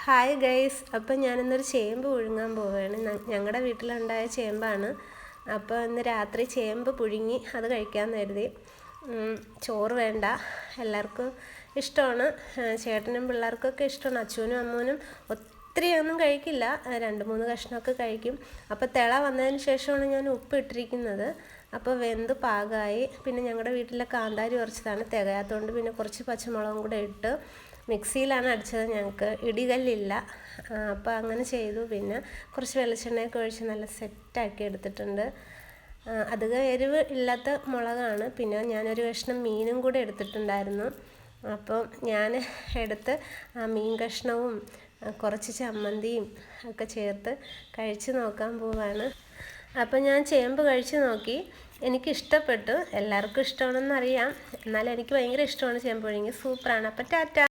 Hi guys, അപ്പം ഞാനിന്നൊരു ചേമ്പ് പുഴുങ്ങാൻ പോവുകയാണ്. ഞങ്ങളുടെ വീട്ടിലുണ്ടായ ചേമ്പാണ്. അപ്പോൾ ഇന്ന് രാത്രി ചേമ്പ് പുഴുങ്ങി അത് കഴിക്കാമെന്ന് കരുതി. ചോറ് വേണ്ട, എല്ലാവർക്കും ഇഷ്ടമാണ്. ചേട്ടനും പിള്ളേർക്കൊക്കെ ഇഷ്ടമാണ്. അച്ഛനും അമ്മൂനും ഒത്തിരിയൊന്നും കഴിക്കില്ല, 2-3 കഷ്ണമൊക്കെ കഴിക്കും. അപ്പോൾ തിള വന്നതിന് ശേഷമാണ് ഞാൻ ഉപ്പ് ഇട്ടിരിക്കുന്നത്. അപ്പോൾ വെന്ത് പാകമായി. പിന്നെ ഞങ്ങളുടെ വീട്ടിലെ കാന്താരി കുറച്ചതാണ്, തികയാത്തതുകൊണ്ട് പിന്നെ കുറച്ച് പച്ചമുളകും കൂടെ ഇട്ട് മിക്സിയിലാണ് അടിച്ചത്. ഞങ്ങൾക്ക് ഇടികല്ലില്ല, അപ്പോൾ അങ്ങനെ ചെയ്തു. പിന്നെ കുറച്ച് വെളിച്ചെണ്ണയൊക്കെ ഒഴിച്ച് നല്ല സെറ്റാക്കി എടുത്തിട്ടുണ്ട്. അധികം എരിവ് ഇല്ലാത്ത മുളകാണ്. പിന്നെ ഞാനൊരു കഷ്ണം മീനും കൂടെ എടുത്തിട്ടുണ്ടായിരുന്നു. അപ്പോൾ ഞാൻ എടുത്ത് ആ മീൻ കഷ്ണവും കുറച്ച് ചമ്മന്തിയും ഒക്കെ ചേർത്ത് കഴിച്ച് നോക്കാൻ പോവാണ്. അപ്പോൾ ഞാൻ ചേമ്പ് കഴിച്ച് നോക്കി, എനിക്കിഷ്ടപ്പെട്ടു. എല്ലാവർക്കും ഇഷ്ടമാണെന്നറിയാം, എന്നാലും എനിക്ക് ഭയങ്കര ഇഷ്ടമാണ് ചേമ്പ് പുഴുങ്ങി. സൂപ്പറാണ്. അപ്പോൾ ടാറ്റ.